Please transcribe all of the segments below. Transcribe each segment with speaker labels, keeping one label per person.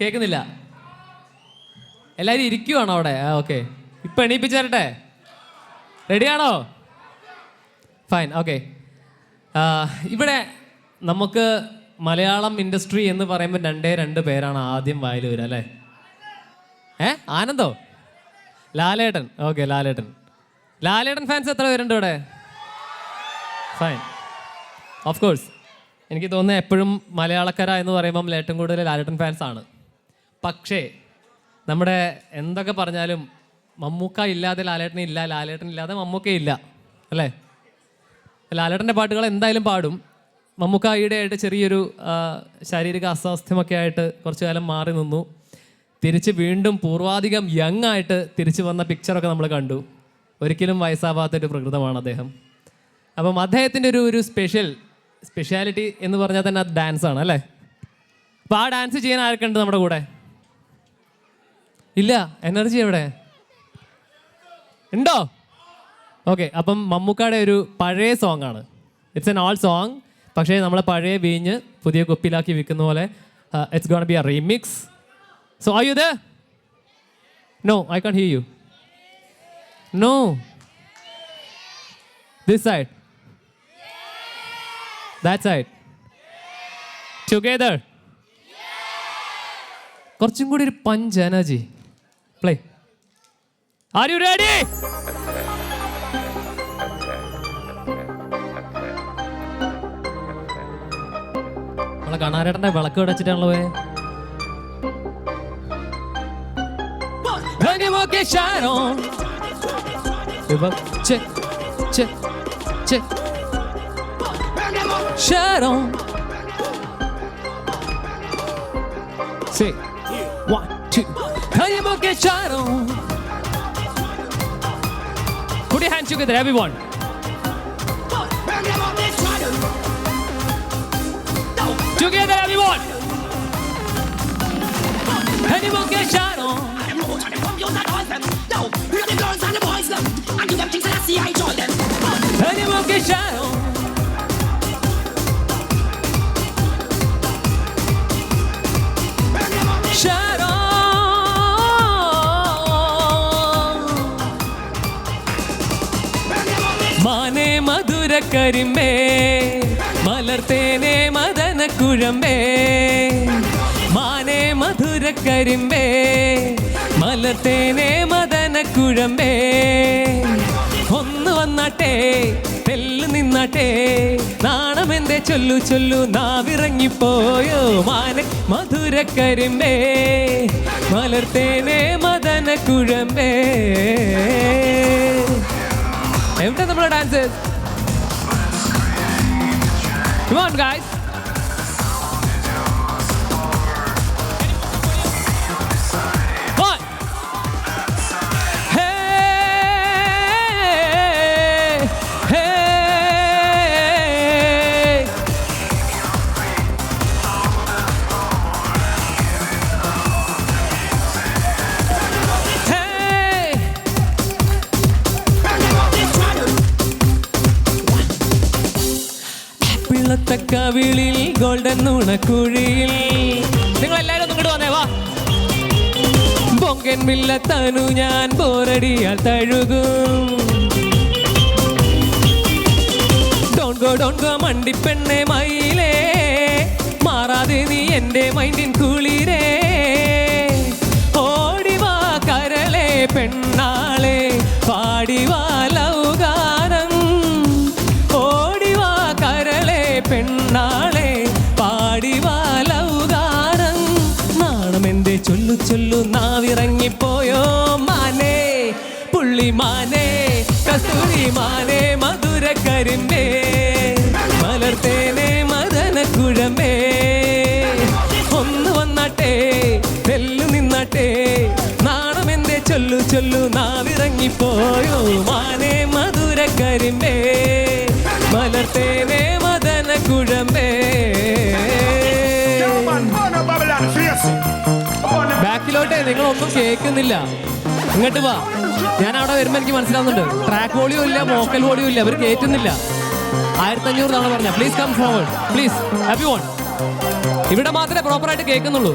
Speaker 1: കേൾക്കുന്നില്ല. എല്ലാവരും ഇരിക്കുവാണോ അവിടെ? ഓക്കെ, ഇപ്പം എണീപ്പിച്ച് തരട്ടെ? റെഡിയാണോ? Fine, okay. ഇവിടെ നമുക്ക് മലയാളം ഇൻഡസ്ട്രി എന്ന് പറയുമ്പോൾ രണ്ട് പേരാണ് ആദ്യം വായിൽ വരിക അല്ലേ? ആനന്ദോ? ലാലേട്ടൻ. ഓക്കെ, ലാലേട്ടൻ ഫാൻസ് എത്ര പേരുണ്ട് ഇവിടെ? Fine, of course. എനിക്ക് തോന്നുന്നത് എപ്പോഴും മലയാളക്കര എന്ന് പറയുമ്പം ഏറ്റവും കൂടുതൽ ലാലേട്ടൻ ഫാൻസ് ആണ്. പക്ഷേ നമ്മുടെ എന്തൊക്കെ പറഞ്ഞാലും മമ്മൂക്ക ഇല്ലാതെ ലാലേട്ടൻ ഇല്ല, ലാലേട്ടൻ ഇല്ലാതെ മമ്മൂക്ക ഇല്ല അല്ലേ? ലാലേട്ടൻ്റെ പാട്ടുകൾ എന്തായാലും പാടും. മമ്മൂക്ക ഈയിടെയായിട്ട് ചെറിയൊരു ശാരീരിക അസ്വാസ്ഥ്യമൊക്കെ ആയിട്ട് കുറച്ചു കാലം മാറി നിന്നു. തിരിച്ച് വീണ്ടും പൂർവാധികം യങ് ആയിട്ട് തിരിച്ചു വന്ന പിക്ചറൊക്കെ നമ്മൾ കണ്ടു. ഒരിക്കലും വയസ്സാവാത്തൊരു പ്രകൃതമാണ് അദ്ദേഹം. അപ്പം അദ്ദേഹത്തിൻ്റെ ഒരു സ്പെഷ്യാലിറ്റി എന്ന് പറഞ്ഞാൽ തന്നെ അത് ഡാൻസാണ് അല്ലേ? അപ്പോൾ ആ ഡാൻസ് ചെയ്യാൻ ആരൊക്കെ ഉണ്ട് നമ്മുടെ കൂടെ? ഇല്ല, എനർജി എവിടെ? ഉണ്ടോ? ഓക്കെ, അപ്പം മമ്മൂക്കയുടെ ഒരു പഴയ സോങ് ആണ്. It's an old song. പക്ഷേ നമ്മൾ പഴയ വീഞ്ഞ് പുതിയ കുപ്പിലാക്കി വിൽക്കുന്ന പോലെ it's gonna be a remix. So are you there? No, I can't hear you. No, this side, that side, together. കുറച്ചും കൂടി ഒരു punch energy. Play. Are you ready? നമ്മളെ കണാരേട്ടൻ്റെ വിളക്ക് വെച്ചിട്ടാണല്ലോ പോയെ. Shadow. Say 1, 2. Hey, okay, shadow. Put your hands together, everyone. Together, everyone. Hey, okay, shadow. Hey, okay, shadow. മാനേ മധുര കരിമ്പേ മലർത്തേനേ മദന കുഴമ്പേ. മാനേ മധുര കരിമ്പേ മലർത്തേനേ മദന കുഴമ്പേ. ഒന്ന് വന്നാട്ടെ തെല്ല് നിന്നാട്ടെ നാണമെന്തേ ചൊല്ലു ചൊല്ലു നാവിറങ്ങിപ്പോയോ. മാനേ മധുര കരിമ്പേ മലർത്തേനേ മദന കുഴമ്പേ. എവിടെ നമ്മുടെ dance? Come on guys. One. Hey, hey. കവിളിൽ ഗോൾഡൻ നുണക്കുഴിയിൽ നിങ്ങളെല്ലാവരും ഇങ്ങോട്ട് വന്നേ വാ. ബൊങ്കൻ വില്ല തനു ഞാൻ ബോറടിയാൽ തഴുകും. ഡോൺ ഗോ മണ്ടിപ്പെണ്ണെ മയിലേ മാറാതെ നീ എൻ്റെ മൈൻഡിൻ കുളിരേ. ഓടിവാ കരളെ പെണ്ണാളെ പാടിവാ ലൗകാരം. പെണ്ണാളെ പാടിവാ ലൗകാരം. നാണമെന്തേ ചൊല്ലു ചൊല്ലു നാവിറങ്ങിപ്പോയോ. മാനേ പുള്ളി മാനേ കസ്തൂരി മാനേ മധുര കരിമ്പേ മലർത്തേനേ മദന കുഴമ്പേ. ഒന്ന് വന്നാട്ടെ തെല്ലു നിന്നാട്ടെ നാണമെന്തേ ചൊല്ലു ചൊല്ലു നാവിറങ്ങിപ്പോയോ. മാനേ മധുര കരിമ്പേ മലർത്തേനേ മദന കുഴമ്പേ. ബാക്കിലോട്ടെ നിങ്ങളൊന്നും കേൾക്കുന്നില്ല, ഇങ്ങോട്ട് വാ. ഞാൻ അവിടെ വരുമ്പോൾ എനിക്ക് മനസ്സിലാവുന്നുണ്ട് ട്രാക്ക് വോളിയും ഇല്ല, വോക്കൽ വോളിയും ഇല്ല, അവർ കേൾക്കുന്നില്ല. 1500 തവണ പറഞ്ഞ please come forward please everyone. ഇവിടെ മാത്രമേ പ്രോപ്പറായിട്ട് കേൾക്കുന്നുള്ളൂ.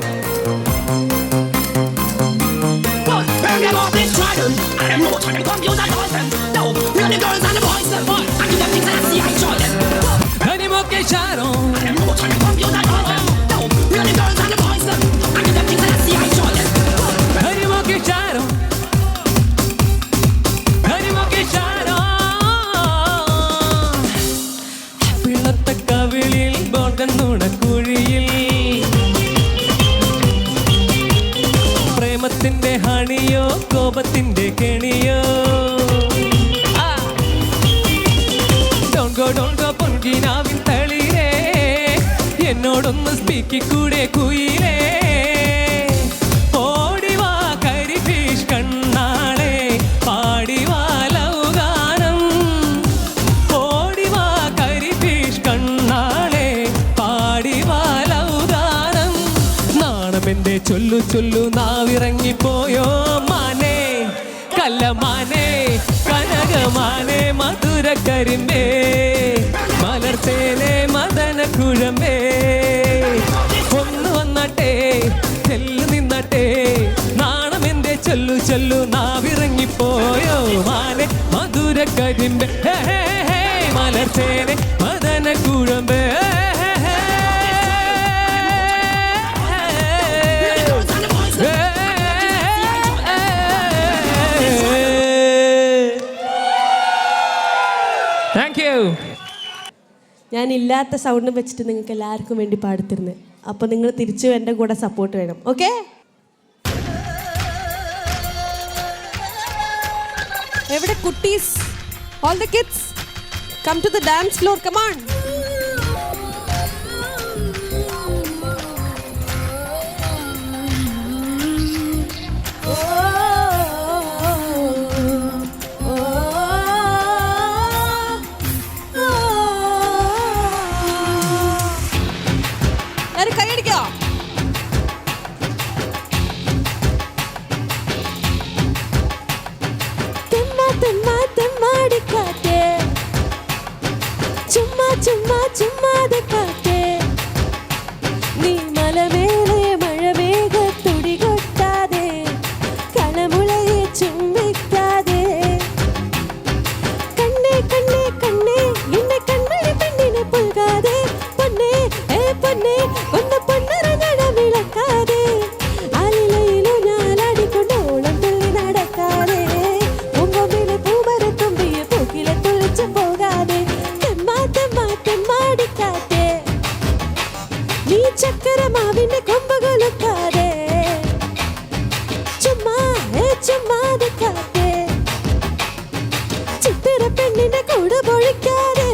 Speaker 2: them up this dragon. And them no time computer toys them. No, real the girls and the boys them. I give them things and I see I enjoy them.
Speaker 1: Animo che sharon.
Speaker 2: And them no time computer toys them. No, real the girls and the boys them. I give them things and I see I enjoy them.
Speaker 1: Animo che sharon. Animo che sharon. പിള്ളത്ത കവിളിൽ Bourdon നുണക്കുഴിയിൽ പ്രേമത്തിന്റെ ഹണിയോ കോപത്തിന്റെ കെണിയോ ഡോൺഗോ പൊൻകിനാവിൻ തളിരേ എന്നോടൊന്ന് സ്പീക്കിക്കൂടെ കുയിലേ ഓടിവാ കരിഫീഷ് കണ്ണാളെ പാടിവാ ലൗഗാനം ഓടിവാ കരിഫീഷ് കണ്ണാളെ പാടിവാ ലൗഗാനം നാണമെന്റെ ചൊല്ലു ചൊല്ലു നാവിറങ്ങിപ്പോയോ മാനേ കല്ലമാനേ കനകമാനേ മധുരക്കരിമ്പേ മലർത്തേനെ മദന കുഴമ്പേ ഒന്ന് വന്നാട്ടെ ചെല്ലു നിന്നാട്ടെ നാണമെന്റെ ചൊല്ലു ചൊല്ലു നാവിറങ്ങിപ്പോയോ മാനെ മധുരക്കരിമ്പേ മലർത്തേനെ മദന കുഴമ്പേ താങ്ക് യു.
Speaker 3: ഞാനില്ലാത്ത സൗണ്ട് വെച്ചിട്ട് നിങ്ങൾക്ക് എല്ലാവർക്കും വേണ്ടി പാടിത്തരുന്നത്. അപ്പോൾ നിങ്ങൾ തിരിച്ചു എൻ്റെ കൂടെ സപ്പോർട്ട് വേണം. ഓക്കെ? എവിടെ കുട്ടീസ്? All the kids come to the dance floor. Come on. ചുമ്മാ ചുമ്മാതെ കാറ്റേ നീ മലമേലെ മഴവേഗ തുടി കൊട്ടാതെ കളമുളയെ ചുംബിക്കാതെ കണ്ണേ കണ്ണേ കണ്ണേ എന്നെ കൺമണി പെണ്ണിനെ പുൽകാതെ പൊന്നേ പൊന്നേ ഒന്ന് പൊന്നറഞ്ഞട വിളക്കാതെ ആലിലയിലോ ഞാലാടിക്കൊണ്ട് ഓളം തുള്ളി നടക്കാതെ പൂമ്പൊമ്പിലെ പൂമരത്തുമ്പിയെ പൂക്കിലെ തുളിച്ചു പോകാതെ മാടിക്കാതെ നീ ചക്കരമാവിന്റെ കൊമ്പുകൊലുക്കാതെ ചുമ്മാതെ കാത്തെ ചിത്തിര പെണ്ണിന്റെ കൂട് പൊഴിക്കാതെ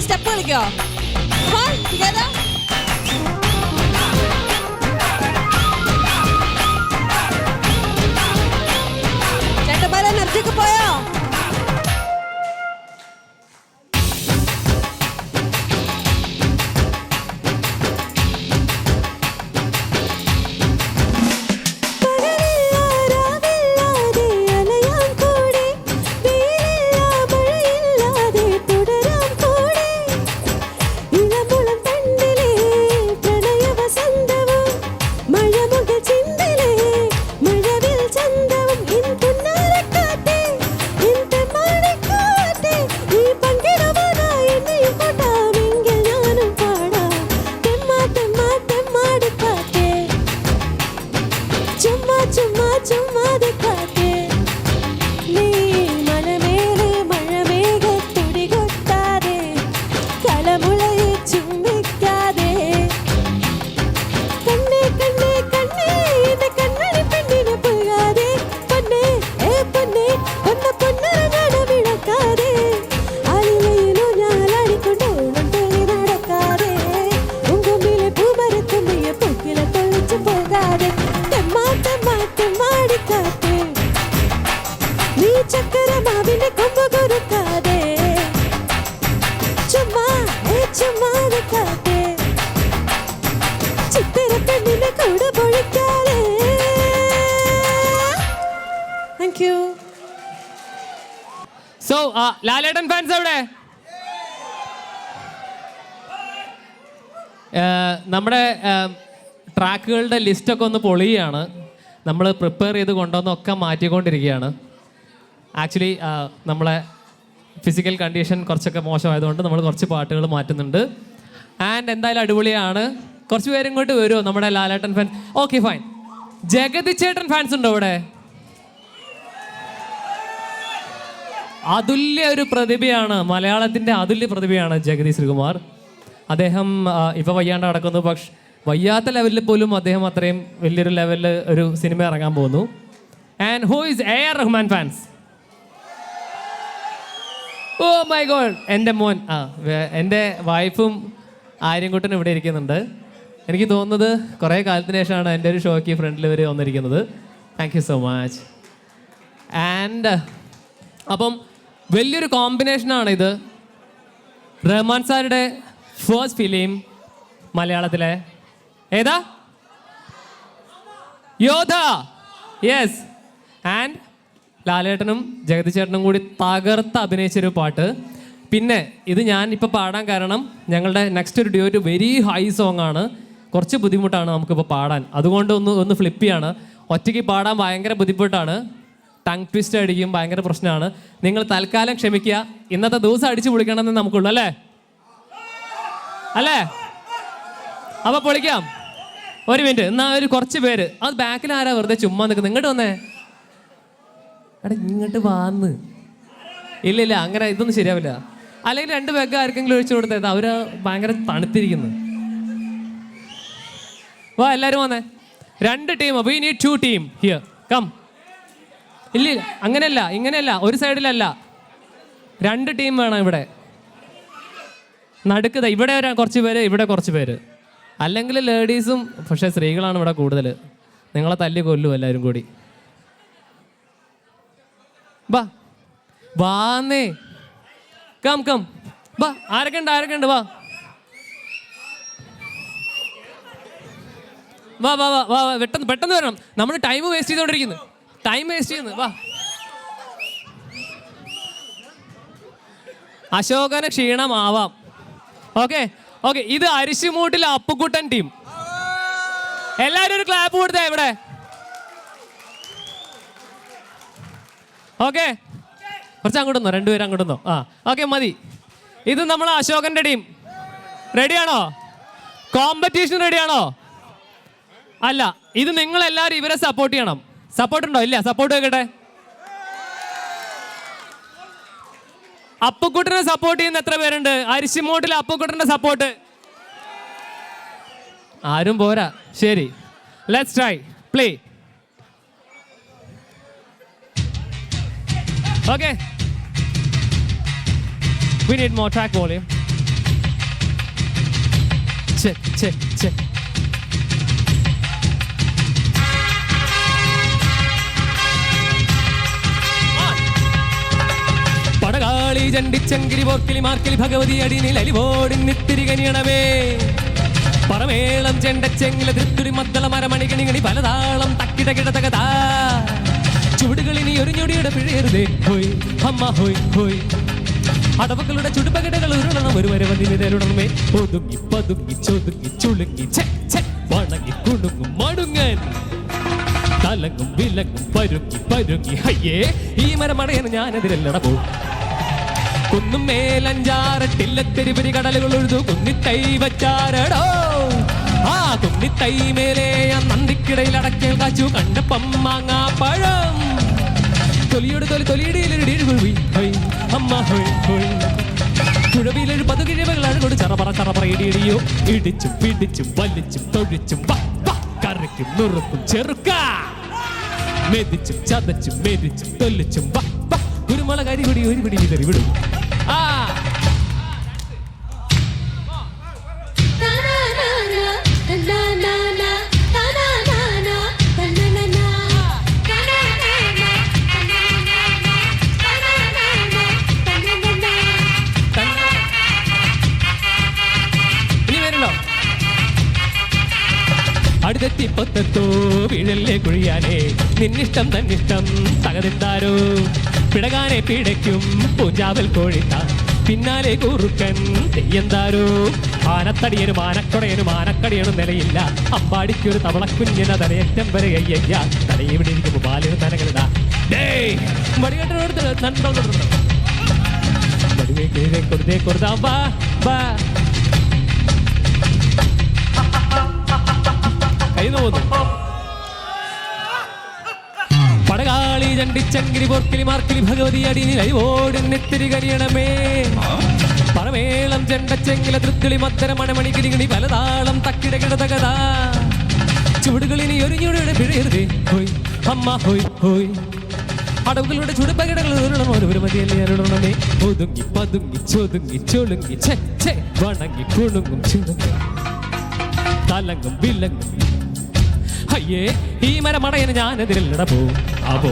Speaker 3: സ്റ്റെപ്പ് കളിക്കോ? ചേട്ടന്മാരെ എനർജിക്ക് പോയോ? മഴ മുഖ ചിന്തലേ മഴവിൽ
Speaker 1: സോ ലാലേട്ടൻ ഫാൻസ് എവിടെ? നമ്മുടെ ട്രാക്കുകളുടെ ലിസ്റ്റൊക്കെ ഒന്ന് പൊളിയാണ്. നമ്മൾ പ്രിപ്പയർ ചെയ്ത് കൊണ്ടുവന്നൊക്കെ മാറ്റിക്കൊണ്ടിരിക്കുകയാണ്. ആക്ച്വലി നമ്മളെ ഫിസിക്കൽ കണ്ടീഷൻ കുറച്ചൊക്കെ മോശമായതുകൊണ്ട് നമ്മൾ കുറച്ച് പാട്ടുകൾ മാറ്റുന്നുണ്ട്. ആൻഡ് എന്തായാലും അടിപൊളിയാണ്. കുറച്ച് പേരും ഇങ്ങോട്ട് വരുമോ നമ്മുടെ Lalettan fans? Okay fine. Jagathy ചേട്ടൻ ഫാൻസ് ഉണ്ടോ ഇവിടെ? അതുല്യ ഒരു പ്രതിഭയാണ്, മലയാളത്തിൻ്റെ അതുല്യ പ്രതിഭയാണ് ജഗതി ശ്രീകുമാർ. അദ്ദേഹം ഇപ്പോൾ വയ്യാണ്ട് നടക്കുന്നു. പക്ഷെ വയ്യാത്ത ലെവലിൽ പോലും അദ്ദേഹം അത്രയും വലിയൊരു ലെവലിൽ ഒരു സിനിമ ഇറങ്ങാൻ പോകുന്നു. And who is AR Rahman fans? Oh my god, എൻ്റെ മോൻ. എൻ്റെ വൈഫും ആര്യൻകുട്ടനും ഇവിടെ ഇരിക്കുന്നുണ്ട്. എനിക്ക് തോന്നുന്നത് കുറേ കാലത്തിന് ശേഷമാണ് എൻ്റെ ഒരു ഷോയ്ക്ക് ഫ്രണ്ടിൽ ഇവർ വന്നിരിക്കുന്നത്. Thank you so much. And അപ്പം വലിയൊരു കോമ്പിനേഷനാണ് ഇത്. റഹ്മാൻ സാറുടെ ഫസ്റ്റ് ഫിലിം മലയാളത്തിലെ ഏതാ? യോധ. യെസ്. ആൻഡ് ലാലേട്ടനും ജഗതി ചേട്ടനും കൂടി തകർത്ത് അഭിനയിച്ചൊരു പാട്ട്. പിന്നെ ഇത് ഞാൻ ഇപ്പോൾ പാടാൻ കാരണം ഞങ്ങളുടെ നെക്സ്റ്റ് ഒരു ഡ്യൂറ്റ് വെരി ഹൈ സോങ് ആണ്. കുറച്ച് ബുദ്ധിമുട്ടാണ് നമുക്കിപ്പോൾ പാടാൻ. അതുകൊണ്ട് ഒന്ന് ഫ്ലിപ്പ് ചെയ്യാണ്. ഒറ്റയ്ക്ക് പാടാൻ ഭയങ്കര ബുദ്ധിമുട്ടാണ്. ടങ് ട്വിസ്റ്റ് അടിക്കും, ഭയങ്കര പ്രശ്നമാണ്. നിങ്ങൾ തൽക്കാലം ക്ഷമിക്കുക. ഇന്നത്തെ ദിവസം അടിച്ചു പൊളിക്കണമെന്ന് നമുക്കുള്ളൂ അല്ലേ? അല്ലേ? അപ്പോൾ പൊളിക്കാം. ഒരു മിനിറ്റ്. എന്നാൽ ഒരു കുറച്ച് പേര് അത് ബാക്കിൽ ആരാ വെറുതെ ചുമ്മാ നിൽക്കുന്നത്? ഇങ്ങോട്ട് വന്നേ. എടാ ഇങ്ങോട്ട് വാന്ന്. ഇല്ല അങ്ങനെ ഇതൊന്നും ശരിയാവില്ല. അല്ലെങ്കിൽ 2 പേർക്ക് ആർക്കെങ്കിലും ഒഴിച്ചു കൊടുത്തത് അവർ ഭയങ്കര തണുത്തിരിക്കുന്നു. വാ എല്ലാവരും വന്നേ. 2 team. We need 2 team here. Come. ഇല്ല അങ്ങനെയല്ല, ഇങ്ങനെയല്ല, ഒരു സൈഡിലല്ല. 2 ടീം വേണം ഇവിടെ. നടുക്കത ഇവിടെ കുറച്ച് പേര്, ഇവിടെ കുറച്ച് പേര്. അല്ലെങ്കിൽ ലേഡീസും, പക്ഷേ സ്ത്രീകളാണ് ഇവിടെ കൂടുതൽ. നിങ്ങളെ തല്ലി കൊല്ലും എല്ലാവരും കൂടി. വാ വാന്നേ. Come come. വാ. ആരൊക്കെ ഉണ്ട്? വാ വാ വാ വാ വാ പെട്ടെന്ന് വരണം. നമ്മൾ ടൈം വേസ്റ്റ് ചെയ്തുകൊണ്ടിരിക്കുന്നു. വാ. അശോകന് ക്ഷീണമാവാം. ഓക്കെ. ഇത് അരിശുമൂട്ടിലെ അപ്പുക്കുട്ടൻ ടീം. എല്ലാവരും ഒരു ക്ലാപ്പ് കൊടുത്തേ ഇവിടെ. ഓക്കെ. കുറച്ച് അങ്ങോട്ടുന്നോ, 2 പേര് അങ്ങോട്ടുന്നോ. ഓക്കെ മതി. ഇത് നമ്മളെ അശോകന്റെ ടീം. റെഡിയാണോ? കോമ്പറ്റീഷൻ റെഡിയാണോ? അല്ല, ഇത് നിങ്ങളെല്ലാവരും ഇവരെ സപ്പോർട്ട് ചെയ്യണം. സപ്പോർട്ട് ഉണ്ടോ? ഇല്ല. സപ്പോർട്ട് വെക്കട്ടെ. അപ്പുക്കുട്ടനെ സപ്പോർട്ട് ചെയ്യുന്ന എത്ര പേരുണ്ട്? അരിശിമോട്ടിലെ അപ്പുക്കുട്ടന്റെ സപ്പോർട്ട് ആരും പോരാ. ശരി, let's try play. Okay, we need more track volume. Check. പടകാളി ചണ്ടിച്ചങ്കിരി പോക്കിലി മാർക്കിലി ഭഗവതി അടിനിൽ അലിവോടി നിത്തിരി കനിയണമേ. പറമേളം ചെണ്ടച്ചെങ്കില തൃത്തുടി മദ്ദള മരമണികണികണി പലതാളം തക്കിട കിടതകതാ. ചുവടുകളിനി ഒരു ഞൊടിയുടെ പിഴയരുതേ. ഹോയ് അമ്മ ഹോയ് ഹോയ്. അടവക്കളുടെ ചുടുപകടകൾ ഉരുളണം. ഒരു വരവന്നിരുടണമേ. ഒതുങ്ങി പതുങ്ങി ചൊതുങ്ങി ചുളുങ്ങി വണങ്ങി കുണുങ്ങും മടുങ്ങൻ. തലങ്ങും വിലങ്ങും പരുങ്ങി ഹയ്യേ. ഈ മരമടയാണ് ഞാനെതിരല്ലട പോ. കുന്നും മേലഞ്ചാറട്ടില്ലെത്തിരിപരി കടലുകൾ ഒഴുതു കുന്നിത്തൈ വച്ചാരടോ. കുന്നിത്തൈ മേലെ നന്ദിക്കിടയിൽ അടക്കൽ കാച്ചു കണ്ടപ്പം മാങ്ങാ പഴം. തൊലിയോട് തൊലിയിടയിലൊരു അമ്മ ഹോയ് ഹോയ്. കുഴവിയിലൊരു പതുകിഴവകൾ അഴകൊട് ചറപറ ഇടിയോ. ഇടിച്ചും പിടിച്ചും വലിച്ചും തൊഴിച്ചും കറിക്കും നുറുക്കും ചെറുക്ക. മെതിച്ചും ചതച്ചും മെതിച്ചും തൊല്ലിച്ചും കുരുമുളക് അരിപിടി ഒരു പിടി വിതറി വിടും. അടുത്തെത്തിപ്പൊത്തോ വീഴല്ലേ കുഴിയാനേ. നിന്നിഷ്ടം തന്നിഷ്ടം തകതിന്താരോ. പിടകാനെ പിടയ്ക്കും പൂഞ്ചാവൽ കോഴിത്ത പിന്നാലെ കുറുക്കൻ തെയ്യന്താരോ ആനത്തടിയനും ആനക്കൊടയനും ആനക്കടിയനും നിലയില്ല അമ്പാടിക്കൊരു തവളക്കുഞ്ഞിന തലയേറ്റം വരെ അയ്യ തലയെവിടെ ഇരിക്കുമ്പോ ബാലിന് തനകളിതാ കൊടുത്താ ബാ ബാ കൈ നോക്കുന്നു പടകാളി ചണ്ടിച്ചങ്കിരി പോർക്കിലി മാർക്കിലി ഭഗവതി അടിയിൽ അരിവോടിനെത്തിരി കരിയണമേ പറമേളം ചെണ്ടച്ചെങ്കില തൃക്കിളി മത്തര മണമണി കിരികിണി പലതാളം തക്കിട കിടതകതാ ചുവടുകളിനി ഒരുങ്ങിയുടെ പിഴയരുതേ ഹോയ് അമ്മ ഹോയ് ഹോയ് അടവുകളുടെ ചുടുപകിടകൾ ഒരു മതിയല്ലേ അരുടണമേ ഒതുങ്ങി പതുങ്ങി ചൊതുങ്ങി ചൊളുങ്ങി ചെ വണങ്ങി കുണുങ്ങും ചുണുങ്ങി തലങ്ങും വിലങ്ങും അയ്യേ ഈ മരമടയന് ഞാനെതിരില്ലട പോ അപോ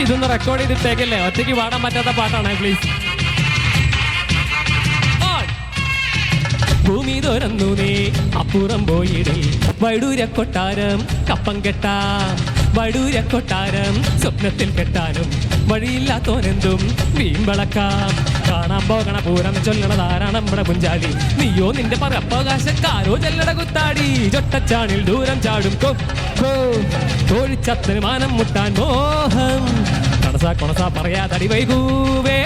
Speaker 1: ഇതൊന്ന് റെക്കോർഡ് ചെയ്തിട്ടേക്കല്ലേ ഒറ്റയ്ക്ക് പാടാൻ പറ്റാത്ത പാട്ടാണ് പ്ലീസ് ഭൂമി തുറന്നു നീ അപ്പുറം പോയിടേ വൈഡൂര കൊട്ടാരം കപ്പം കെട്ടാം വടൂര കൊട്ടാരം സ്വപ്നത്തിൽ കെട്ടാനും വഴിയില്ലാത്തോനെന്തും വീമ്പളക്കാം കാണാൻ പോകണ പൂരം ചൊല്ലണതാരാണ് നമ്മുടെ പുഞ്ചാലി നീയോ നിന്റെ പറപ്പവകാശക്കാരോ ചെല്ലട കുത്താടി ചൊട്ടച്ചാണിൽ ദൂരം ചാടും കോഴിച്ചത്തിന് മാനം മുട്ടാൻ മോഹം കൊണസ പറയാതടി വൈകൂവേ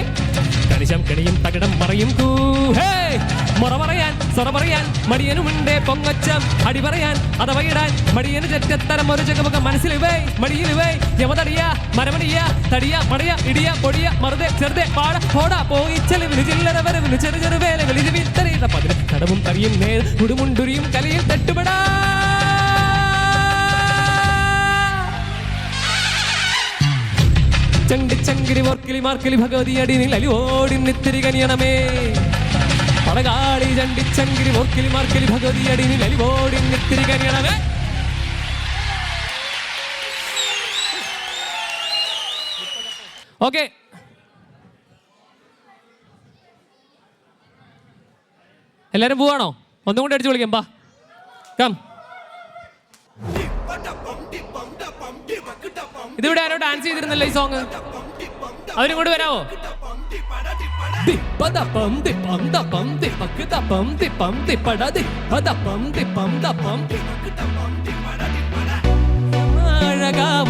Speaker 1: കണിശം കണിയും തകിടം മറയും കൂഹേ മുറ പറയാൻ സൊറ പറയാൻ മടിയനുമുണ്ടേ പൊങ്ങച്ചം അടി പറയാൻ അതവയിടാൻ മടിയന് ചെറ്റത്തരം ഒരു ജഗമുഖം മനസ്സിലിവേ മടിയിലിവേ യമതടിയ മരമടിയ തടിയ മടയ ഇടിയ പൊടിയ മറുതെ ചെറുതെ പാട പോടാ പോയി ചെലവിന് ചില്ലറ വരവിന് ചെറു ചെറു വേല വെളിച്ച് വിത്തറിയുടെ പതിന് കടവും തറിയും നേർ കുടുമുണ്ടുരിയും കലയിൽ തട്ടുപെടാ ചണ്ടിച്ചങ്കിരി വർക്കിലി മാർക്കിലി ഭഗവതി അടിയിൽ അലിവോടി നിത്തിരി കനിയണമേ പടകാളി ചണ്ടിച്ചങ്കിരി വർക്കിലി മാർക്കിലി ഭഗവതി അടിയിൽ അലിവോടി നിത്തിരി കനിയണമേ ഓക്കെ എല്ലാരും പോവാണോ ഒന്നും കൂടി അടിച്ചു വിളിക്കാം ബാ കം ഇതിവിടെ ആരോ ഡാൻസ് ചെയ്തിരുന്നല്ലോ ഈ സോങ് അവരും കൂടി വരാവോ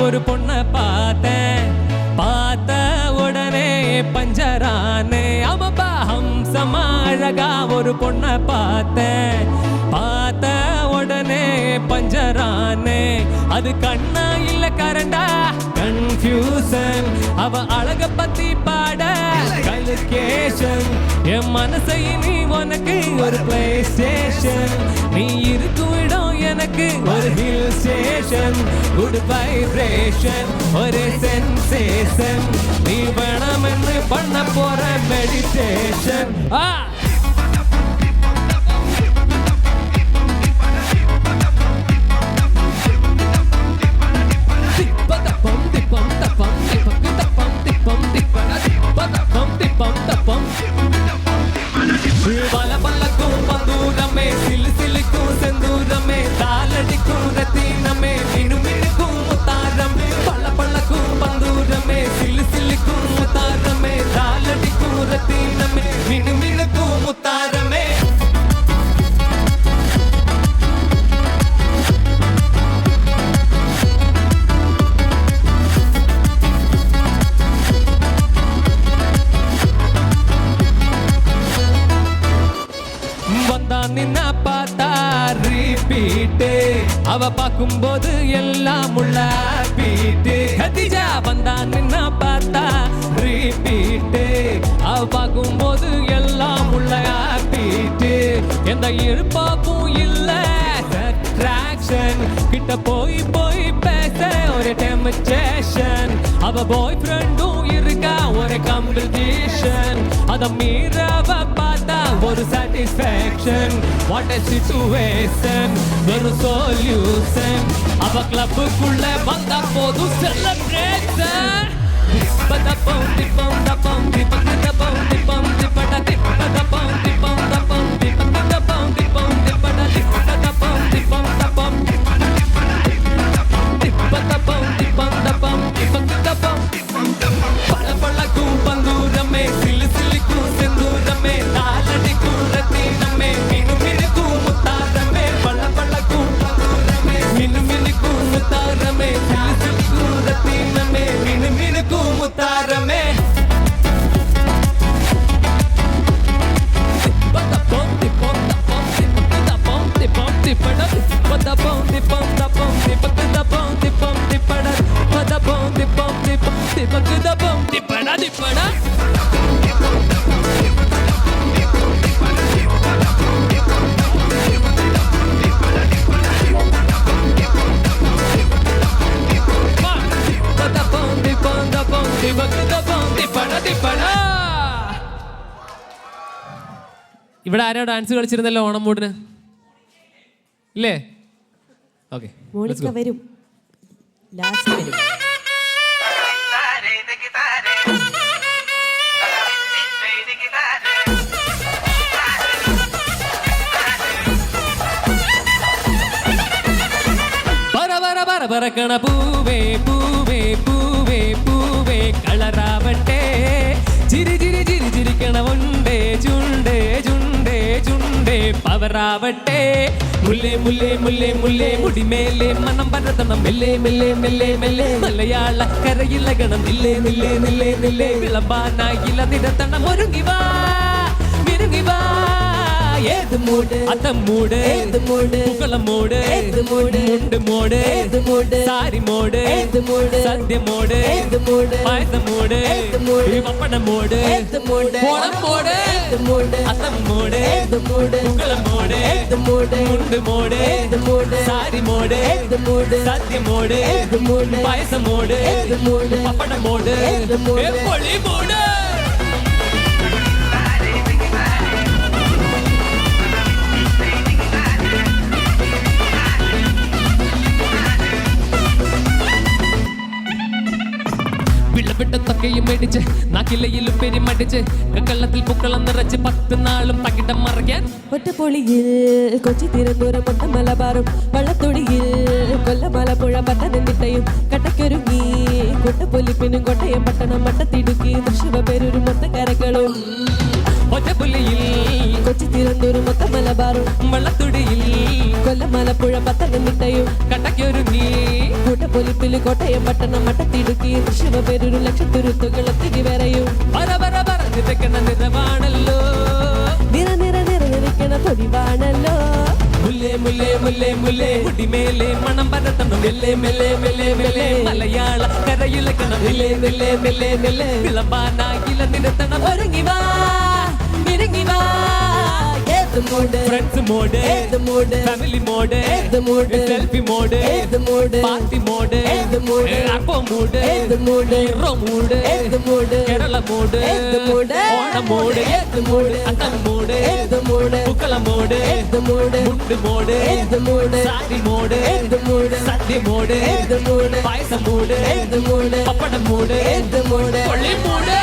Speaker 1: ഒരു പൊണ്ണ പാത്ത ഉടനെ പഞ്ചറാനെ ഹംസമാഴക ഒരു പൊണ്ണ പാത്ത ഉടനെ പഞ്ചറാനെ அது கண்ணா இல்ல கரண்டா கன்ஃபியூசன் அவ அழக பத்தி பாட கல்கேஷன் என் மனசை நீ உனக்கு ஒரு பிளே ஸ்டேஷன் நீ இருக்கும் இடம் எனக்கு ஒரு ஹில் ஸ்டேஷன் குட் வைப்ரேஷன் ஒரு சென்சேஷன் நீ வேണമെന്ന് பண்ண போற மெடிடேஷன் பலக்கும் பந்தூரமே சிலுக்கும் செந்தூரமே தாளடிக்கும் ரத்தீனமே மினுமினுக்கும் முத்தாரமே பழக்கும் பந்தூரமே சிலுக்கும் முத்தாரமே தாளடிக்கும் ரத்தீனமே மினுமினுக்கும் முத்தாரமே நின்ன பார்த்தா ரிப்பீட் அவ பார்க்கும்போது எல்லாம் உள்ள பீட்டு கதிஜா வந்தா நின்ன பார்த்தா ரிப்பீட் அவ பார்க்கும்போது எல்லாம் உள்ள பீட்டு எந்த இருப்பாப்பும் இல்ல அட்ராக்ஷன் கிட்ட போய் பேச ஒரு டெம்ப்டேஷன் அவ பாய் ஃப்ரெண்டும் இருக்கா ஒரு காம்படிஷன் அத மீறவ பார்த்தா ஒரு சாட்டிஸ்ஃபேக்ஷன் வாட் எ சிச்சுவேஷன் ஒரு சொல்யூஷன் அவ கிளப்புக்குள்ள வந்தா போதும் செலிப்ரேஷன் பதப்பம் திப்பம் தப்பம் திப்பம் திப்பம் திப்பம் திப்பட திப்பதப்பம் திப்பம் ഇവിടെ ആരോ ഡാൻസ് കളിച്ചിരുന്നല്ലോ ഓണം മൂടിന് ഇല്ലേ? ഓക്കെ,
Speaker 3: മോണിക്ക വരും, ലാസ്റ്റ് വരും.
Speaker 1: പറക്കണ പൂവേ പൂവേ പൂവേ പൂവേ കളറാവട്ടെ, ചിരി ചിരി ചിരി ചിരിക്കണ ഉണ്ടേ ചുണ്ടേ ചുണ്ടേ ചുണ്ടേ പവറാവട്ടെ, മുല്ലേ മുല്ലേ മുല്ലേ മുല്ലേ മുടിമേലെ മനം പരത്തണം മെല്ലെ മെല്ലെ മെല്ലെ മെല്ലെ, മലയാള കരയിലകണം നില്ലേ നില്ലേ നില്ലേ നില്ലേ, വിളമ്പാനായില്ല നിരത്തണം ഒരുങ്ങിവാ വിരുങ്ങിവാ, ഏത് മൂട് അത്തം മൂട് ഏത് മൂട് പൂക്കളം മൂട് ഏത് മൂട് മുണ്ട് മൂട് ഏത് മൂട് സാരി മൂട് ഏത് മൂട് സദ്യ മൂട് ഏത് മൂട് പായസം മൂട് ഏത് മൂട് പപ്പടം മൂട് ഏത് മൂട് ഓണം മൂട് ഏത് മൂട് അത്തം മൂട് ഏത് മൂട് പൂക്കളം മൂട് ഏത് മൂട് മുണ്ട് മൂട് ഏത് മൂട് സാരി മൂട് ഏത് മൂട് സദ്യ മൂട് ഏത് മൂട് പായസം മൂട് ഏത് മൂട് പപ്പടം മൂട് ഏത് മൂട് പൊളി മൂട്. വിളവിട്ടത്തൊക്കെയും മേടിച്ച് നാക്കിലയിലും പെരുമടിച്ച് കള്ളത്തിൽ പൂക്കളം നിറച്ച് 10 നാളും തകിടം മറിയാൻ
Speaker 3: ഒറ്റപ്പൊളിയിൽ കൊച്ചി തിരുവനന്തപുരം മൊട്ട മലബാറും വള്ളത്തൊടിയിൽ കൊല്ലമലപ്പുഴ പത്തനംതിട്ടയും കട്ടക്കൊരുങ്ങി കൊട്ടപ്പൊലിപ്പിനും കോട്ടയം പട്ടണം മട്ടത്തിടുക്കി തൃശ്ശൂരും മൊത്ത കരകളും.
Speaker 1: ഒറ്റപ്പുള്ളിയിൽ
Speaker 3: കൊച്ചി തിരുവനന്തപുരം മൊത്ത മലബാറും
Speaker 1: വള്ളത്തൊടിയിൽ
Speaker 3: കൊല്ലമലപ്പുഴ പത്തനംതിട്ടയും
Speaker 1: കട്ടക്കൊരുങ്ങി
Speaker 3: കൂട്ടപ്പൊലിപ്പിൽ കോട്ടയം പട്ടണം മട്ടത്തിടുക്കി തൃശ്ശൂരും ലക്ഷത്തുരുത്തുകൾ ഒത്തിരി വരെയും
Speaker 1: നിറക്കണ നിറവാണല്ലോ
Speaker 3: നിറ നിറ നിറ നിറയ്ക്കണ തൊടിവാണല്ലോ,
Speaker 1: മുല്ലേ മുല്ലേ മുല്ലേ മുല്ലേ മുടിമേലെ മണം പരത്തണം മെല്ലെ മെല്ലെ മെല്ലെ മെല്ലെ, മലയാള കരയിലക്കണം മെല്ലെ മെല്ലെ മെല്ലെ മെല്ലെ, വിളമ്പാനായില്ല നിരത്തണം ഒരുങ്ങിവാ വിരുങ്ങിവാ, ഏത് മൂഡ് ഫ്രണ്ട്സ് മോഡ് ഏത് മൂഡ് ഫാമിലി മോഡ് ഏത് മൂഡ് സെൽഫി മോഡ് ഏത് മൂഡ് പാർട്ടി മോഡ് ഏത് മൂഡ് അപ്പോ മൂഡ് ഏത് മൂഡ് ഹീറോ മൂഡ് ഏത് മൂഡ് കേരള മൂഡ് ഏത് മൂഡ് ഓണം മൂഡ് ഏത് മൂഡ് അത്തം മൂഡ് ഏത് മൂഡ് പൂക്കള മൂഡ് ഏത് മൂഡ് മുണ്ട് മൂഡ് ഏത് മൂഡ് സാരി മൂഡ് ഏത് മൂഡ് സദ്യ മൂഡ് ഏത് മൂഡ് പായസം മൂഡ് ഏത് മൂഡ് പപ്പടം മൂഡ് ഏത് മൂഡ് പൊള്ളി മൂഡ്.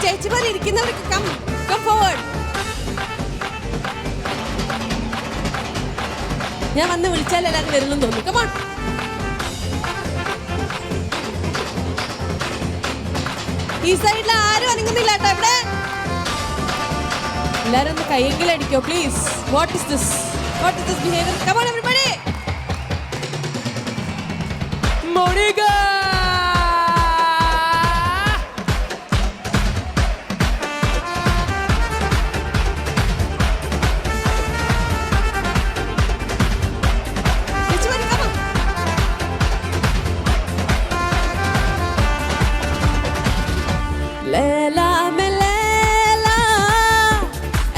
Speaker 3: ചേച്ചിമാർ ഇരിക്കുന്നവർക്ക് കം ഫോർവേഡ്. ഞാൻ വന്ന് വിളിച്ചാൽ എല്ലാവരും വരുന്നെന്ന് തോന്നുന്നു. കമോൺ. ഈ സൈഡിൽ ആരും അനങ്ങുന്നില്ല കേട്ടോ. ഇവിടെ എല്ലാരും ഒന്ന് കൈയെങ്കിലും അടിക്കോ please. What is this behaviour? Come on everybody.
Speaker 1: Monica
Speaker 3: Laila में लैला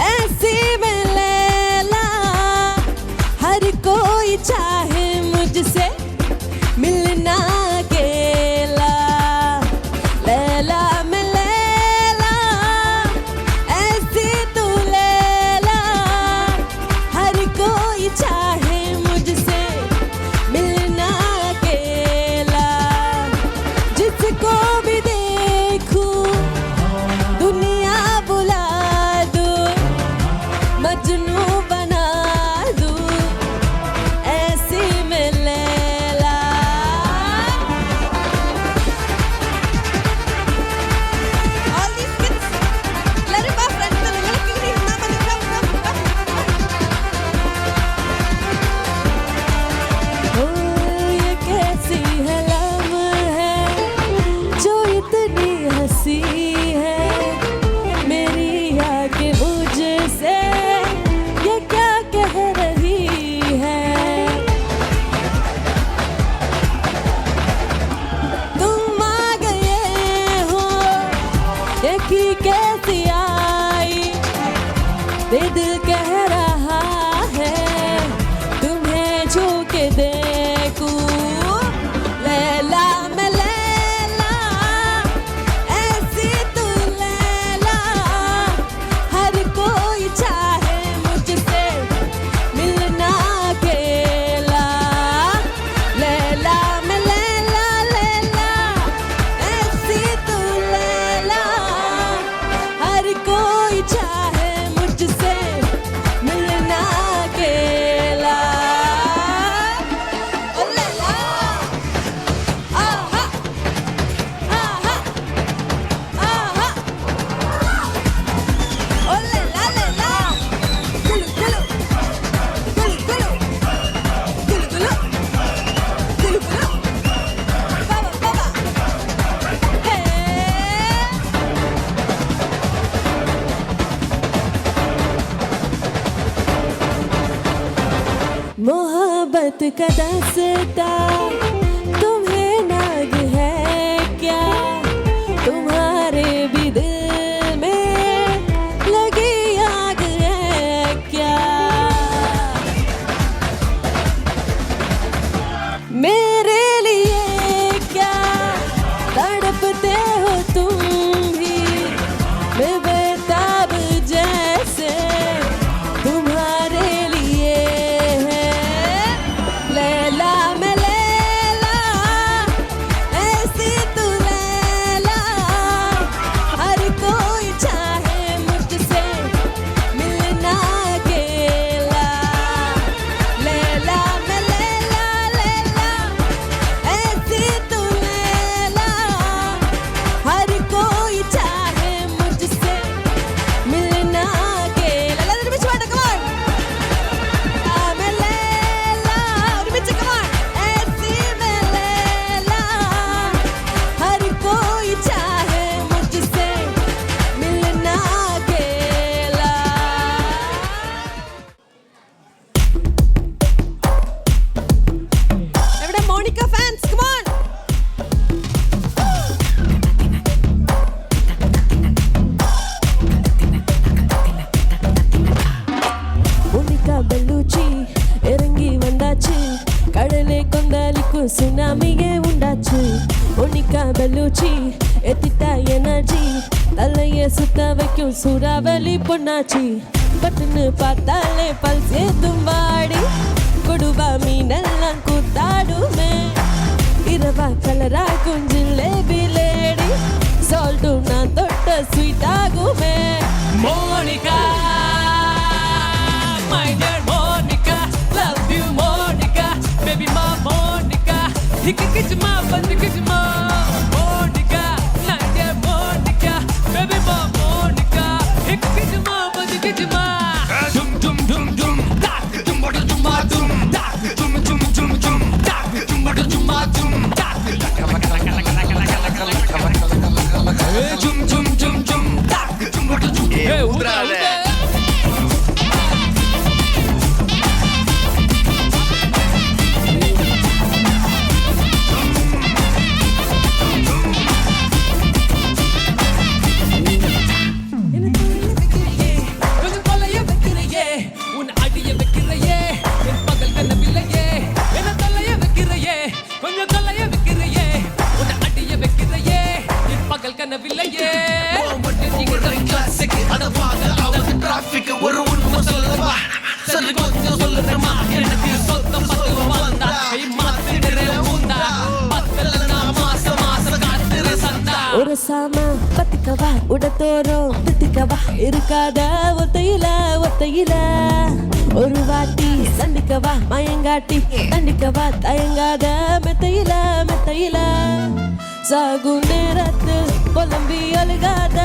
Speaker 3: ऐसी में लैला, हर कोई चाहे मुझसे मिलना अकेला. लैला में लैला ऐसी तू लैला, हर कोई चाहे मुझसे मिलना अकेला. जिसको भी दुनिया बुला दूं, मजनू बना दूं, ऐसी में लैला. All these kids, എല്ലാവരും വാ ഫ്രണ്ട്. നിങ്ങൾക്ക് ഇങ്ങനെ मोहब्बत का दास्ता तुम्हें नाग है क्या तुम्हारे भी दिल में लगी आग है क्या मेरे लिए क्या तड़पते हो तुम भी मैं बेताब जैसे तुम्हारे लिए है लैला मैं लैला ऐसी तू लैला हर कोई चाहे मुझसे मिलना अकेला लैला मैं लैला लैला ऐसी तू लैला हर कोई चाहे मुझसे मिलना अकेला लैला ഒരുമിച്ച് പാടാം come on मैं लैला ഒരുമിച്ച് come on ऐसी मैं लैला हर कोई चाहे मुझसे मिलना अकेला എവിടെ Monica fans come on Monica Bellucci ഇറങ്ങി വந்தாச்சு கடலே கொந்தளிக்கும் சுனாமியே உண்டாச்சு மோனிகா பெல்லூச்சி எத்திட்டா எனர்ஜி தலைய சுத்த வைக்கும் சூறாவளி பொண்ணாச்சி பட்டுன்னு பார்த்தாலே பல்ஸ் ஏத்தும் வாடி கொடுவா மீனெல்லாம் கூத்தாடுமே இரவா கலரா குஞ்சிலேபி லேடி சால்ட்டும் நான் தொட்ட ஸ்வீட் ஆகுமே
Speaker 1: Monica, my dear Monica, love you Monica, baby ma Monica, hikikijima bandikijima Monica, my dear Monica, baby ma Monica, hikikijima bandikijima dum dum dum dum tak dum bada dum ma dum tak dum dum dum dum tak dum bada dum ma dum tak dum dum dum dum tak dum bada dum hey udrale கொஞ்சம் கொலைய வைக்கிறையே உன் அடிய வைக்கிறையே என் பகல் கனவில்லையே என்ன தொல்லைய வைக்கிறையே கொஞ்சம் கொலைய வைக்கிறையே உன் அடிய வைக்கிறையே என் பகல் கனவில்லையே
Speaker 4: classic அத வாங்க அவங்க டிராபிக் ஒரு உண்மை சொல்லவா சரி கொஞ்சம் சொல்லுறமா எனக்கு சொத்தம் பத்து வந்தா கை மாத்திடுற உண்டா பத்தல நான் மாசம் மாசம் காட்டுற சந்தா
Speaker 3: ஒரு சாமா பத்திக்கவா உடத்தோறும் தித்திக்கவா இருக்காத ஒத்தையில ஒத்தையில ஒரு வாட்டி சந்திக்கவா மயங்காட்டி தண்டிக்கவா தயங்காத மெத்தையில மெத்தையில சாகும் நேரத்தில் புலம்பி அழுகாத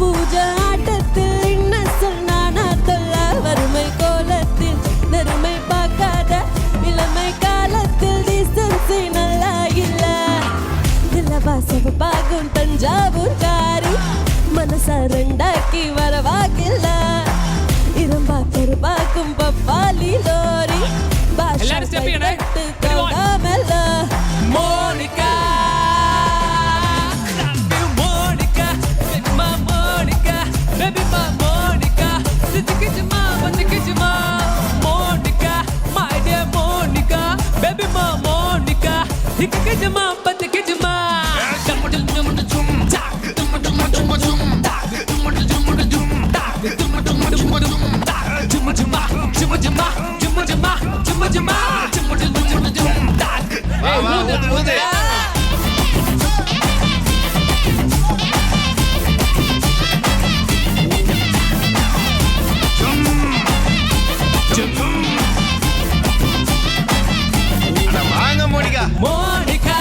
Speaker 3: பூஜை ஆட்டத்தில் என்ன சொன்னானா தொல்ல வறுமை கோலத்தில் நெருமை பார்க்காத இளமை காலத்தில் டீசன்சி நல்லா இல்ல நிலவா சிவப்பாகும் தஞ்சாவூர் காரி மனச ரெண்டாக்கி வரவாக்கில்ல இரும்பா கருப்பாக்கும் பப்பாலி லோரி
Speaker 1: எல்லாரும் step ചെയ്യണേ.
Speaker 3: கௌதாமெல்ல
Speaker 1: Monica, love you Monica, baby ma Monica, baby ma Monica, hikikijima bandikijima Monica, my dear Monica, baby ma Monica, hikikijima bandikijima dum dum dum dum tak dum dum dum dum tak dum dum dum dum tak dum dum dum dum tak dum dum dum dum dum tak hey ude
Speaker 4: வாங்க Monica
Speaker 1: Monica,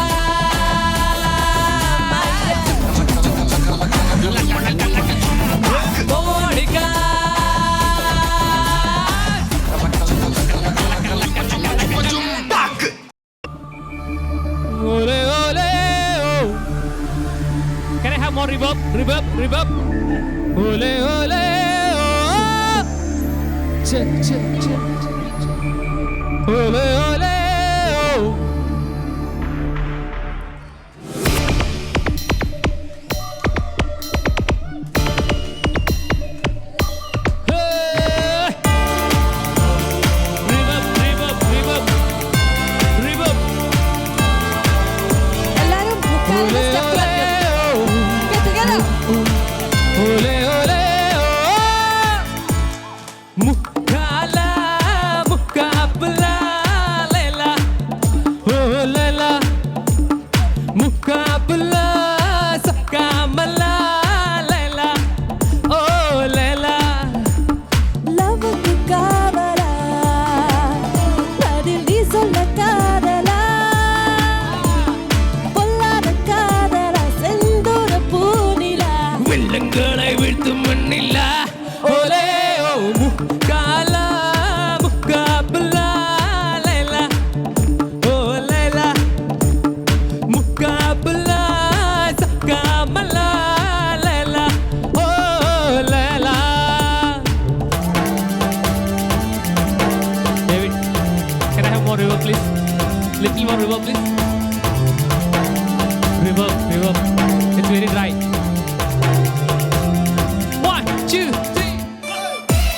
Speaker 1: Monica, ole ole oh. Can I have more reverb? Reverb. Ole ole oh. Check. Ole ole. please. Little more reverb, please. Reverb. It's very dry. 1, 2, 3.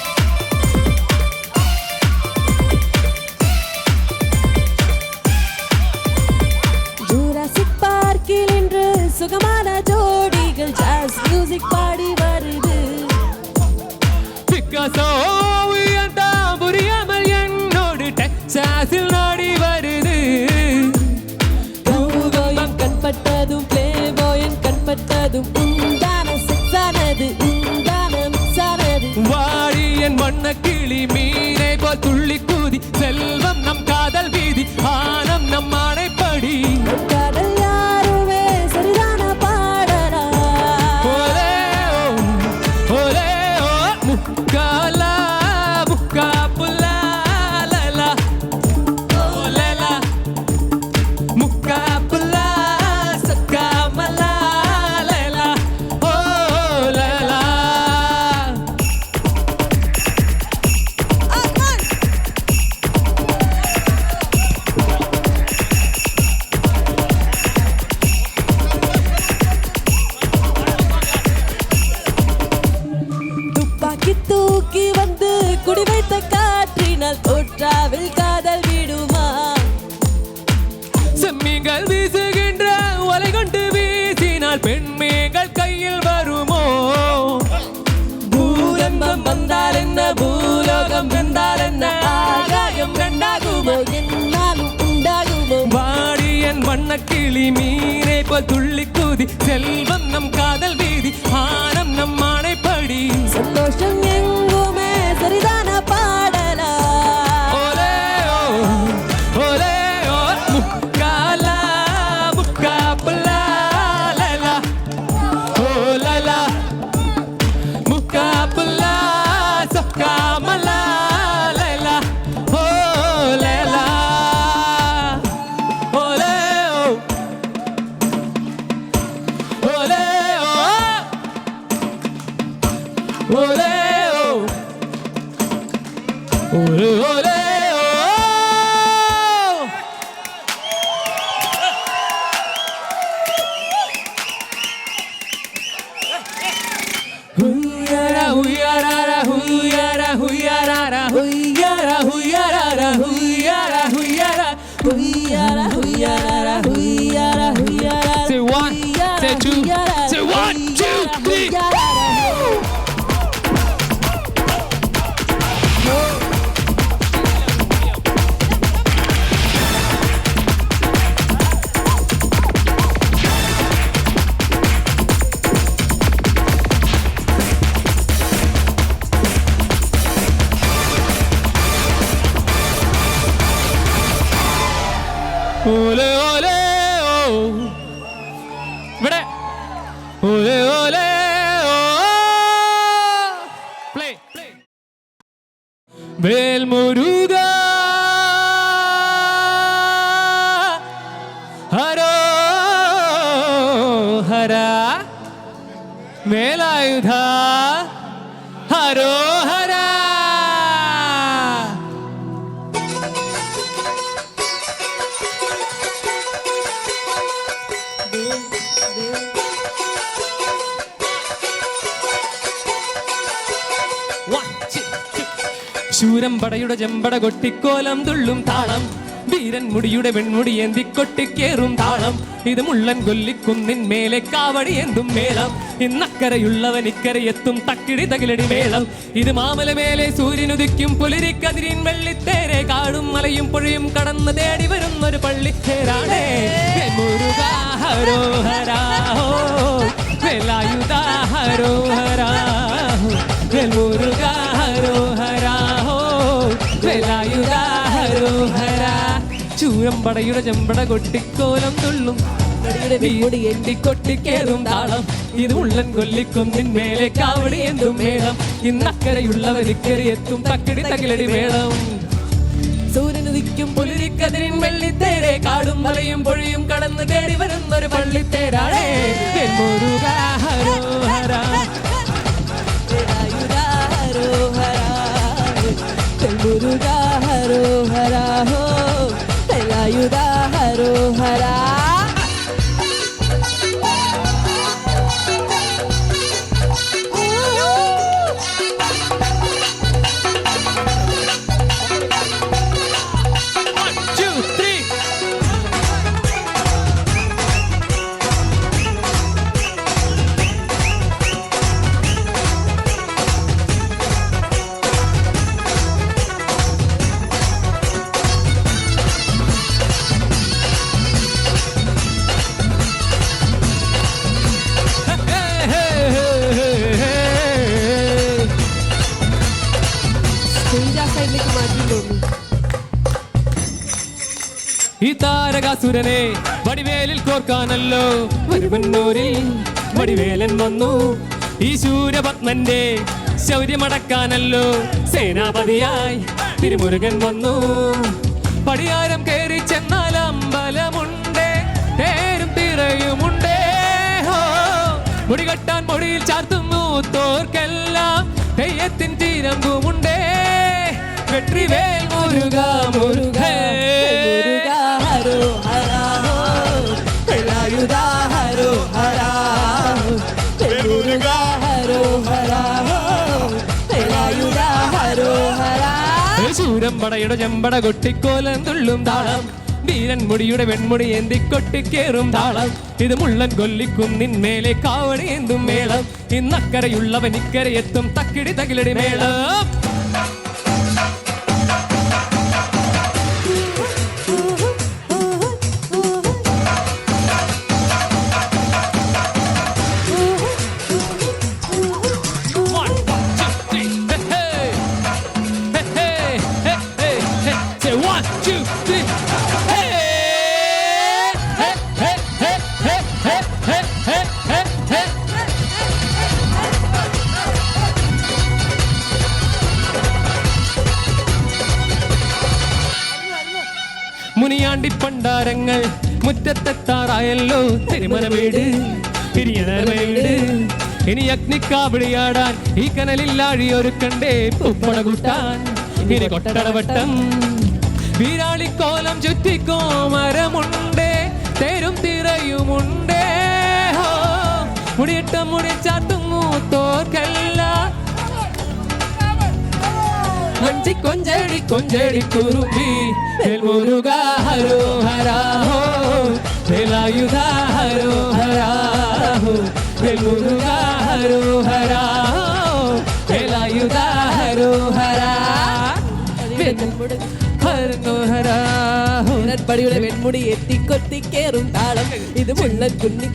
Speaker 3: Jurassic பார்க்கில் இன்று சுகமான ஜோடிகள் ஜாஸ் music பாடி வருது.
Speaker 1: Picasso உயர்ந்தான் புரியாமல் என்னோடு டெக்சாஸில் நாடி வருது.
Speaker 3: பூகோயம் கண்பட்டதும் பிளேபோயன் கண்பட்டதும் உண்டான செக்ஸானது உண்டான மிக்ஸானது.
Speaker 1: வாடி என் வண்ண கிளி மீனை போல் துள்ளி கூதி செல்வம் நம் காதல் வீதி ஆனம் நம் ஆணைப்படி.
Speaker 3: கடல் யாருமே சரிதான பாடலா.
Speaker 1: ஓலே ஓ முக்காலா முக்கா புல்லா லலா ஓலலா முக்கா புல்லா சக்கா மலா லலா ஓலலா.
Speaker 3: துப்பாக்கி தூக்கி வந்து குடி வைத்த காற்றினால் தோற்றாவில் காதல் விடுமா.
Speaker 1: செம்மிகள் வீசுகின்ற ஒலை கொண்டு வீசினால் பெண்மேகள் கையில் வருமோ.
Speaker 3: பூகம்பம் வந்தால் என்ன பூலோகம் வெந்தால் என்ன ஆகாயம் ரெண்டாகுமோ என்னாலும் உண்டாகுமோ.
Speaker 1: வாடி என் வண்ண கிளி மீனை போல் துள்ளி கூதி செல்வம் நம் காதல் வீதி ஆனம் நம் ஆணைப்படி.
Speaker 3: சந்தோஷம் எங்குமே சரிதான பாடலா.
Speaker 1: ஓலே ஓ முக்காலா முக்கா புல்லா லலா ஓலலா முக்கா புல்லா சக்கா மலா லலா ஓலலா ஓலே ஓலே ஓலே ஓலே ஓலே Huyara huyara huyara huyara huyara huyara huyara huyara
Speaker 3: huyara huyara huyara huyara.
Speaker 1: Say one, say two, say 1, 2, 3. ഓലെ ഓലെ ഓ ഇവിടെ ഓലെ ഓലെ ഓ പ്ലേ വേൽമുരുക ഹരോ ഹര വേലായുധ ഹരോ ഹര. ശൂരം പടയുടെ ചെമ്പട കൊട്ടിക്കോലം തുള്ളും താളം വീരൻ മുടിയുടെ വെൺമുടി ഏന്തി കൊട്ടിക്കേറും താളം ഇത് മുള്ളൻ കൊല്ലിക്കുന്നിൻ മേലെ കാവടി എന്തും മേളം ഇന്നക്കരയുള്ളവൻ ഇക്കരയെത്തും തക്കിടി തകിലടി മേളം ഇത് മാമല മേലെ സൂര്യനുദിക്കും പുലരിക്കതിരിൻ വെള്ളിത്തേരെ കാടും മലയും പുഴയും കടന്ന് തേടി വരുന്നൊരു പള്ളിത്തേരാണേ മുരുകാ ഹരോ ഹരാ വേലായുധാ ഹരോ ഹരാ മുരുകാ ഹരോ ഹരാ വേലായുധാ ഹരോ ഹരാ. ചൂരം പടയുടെ ചെമ്പട കൊട്ടിക്കോലം തുള്ളും വീടി എണ്ണി കൊട്ടിക്കേറും താളം ഇത് ഉള്ളൻ കൊല്ലിക്കൊന്നിൻ മേലെ കാവടി എന്തും മേളം ഇന്നക്കരയുള്ളവർ ഇക്കരെ എത്തും തക്കിടി തകിലടി മേളം
Speaker 3: സൂര്യനുദിക്കും
Speaker 1: പുലരിക്കതിരിൻ വെള്ളിത്തേരെ കാടും മലയും പൊഴിയും കടന്ന് തേടി വരുന്നൊരു പള്ളിത്തേരാണേ മുരുകാ ഹരോ ഹരാ
Speaker 3: വേലായുധാ ഹരോ ഹരാ മുരുകാ ഹരോ ഹരാ വേലായുധ ഹരോഹര.
Speaker 1: ഈ താരകാസുരനെ വടിവേലിൽ കോർക്കാനല്ലോ വരുമന്നൂരിൽ വടിവേലൻ വന്നു. ഈ ശൂരപത്മന്റെ ശൗര്യമടക്കാനല്ലോ സേനാപതിയായി തിരുമുരുകൻ വന്നു. പടിയാരം കയറി ചെന്നാൽ അമ്പലമുണ്ടേ, തേരും തിറയുമുണ്ടേ. ഹോ മുടികെട്ടാൻ മൊഴിയിൽ ചാർത്തുന്നു തോർക്കെല്ലാം തെയ്യത്തിൻ തീരമ്പുമുണ്ടേ. വെട്രിവേൽ മുരുക മുരുക ശൂരം പടയുടെ ചെമ്പട കൊട്ടിക്കോലം തുള്ളും താളം, വീരൻ മുടിയുടെ വെൺമുടി ഏന്തി കൊട്ടിക്കേറും താളം. ഇത് മുള്ളൻ കൊല്ലിക്കുന്നിന്മേലെ കാവടി ഏന്തും മേളം. ഇന്നക്കരയുള്ളവൻ ഇക്കരയെത്തും തക്കിടി തകിലടി മേളം. മുനിയാണ്ടി പണ്ടാരങ്ങൾ മുറ്റത്തെത്താറായല്ലോ. തിരുമല വീട് പിരിയണ വീട് ഇനി അഗ്നിക്കാവിളിയാടാൻ ഈ കനലില്ലാഴിയൊരുക്കണ്ടേ. പൂപ്പട കൂട്ടാൻ ഇനി കൊട്ടടവട്ടം വീരാളിക്കോലം ചുറ്റിക്കോമരമുണ്ടേ, തേരും തിറയുമുണ്ടേ. ഹോ മുടിയിട്ട മുടിച്ചാത്തുന്നു തോർക്കല്ല കൊഞ്ചടി കൊഞ്ചടി കുറുമ്പി മുരുക ഹരോഹര. ഹോ വേലായുധ ഹരോഹര. ഹോ മുരുക ഹരോഹര. വേലായുധ ഹരോഹര. പടിയുടെ വെൺമുടി എത്തിക്കൊത്തിക്കേറും താളം. ഇത് മുള്ളൻ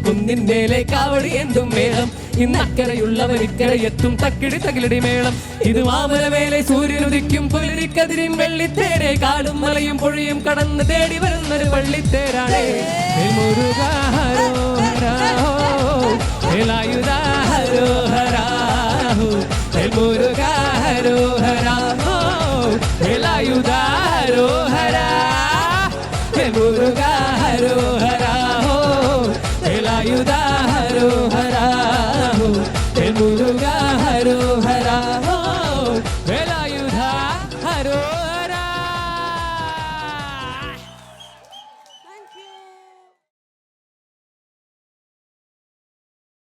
Speaker 1: കുന്നിൻ മേലെ കാവടി എന്തും മേളം. ഇന്നക്കരയുള്ളവൻ ഇക്കരയെത്തും തക്കിടി തകിലടി മേളം. ഇത് മാമലമേലെ സൂര്യനുദിക്കും പുലരിക്കതിരിൻ വെള്ളിത്തേരെ. കാടും മലയും പുഴയും കടന്ന് തേടി വരുന്നൊരു പള്ളിത്തേരാണേ. മുരുക ഹരോഹര. വേലായുധ ഹരോഹര. മുരുക ഹരോഹര. വേലായുധ ഹരോഹര. മുരുക ഹരോഹര. വേലായുധ ഹരോഹര. മുരുക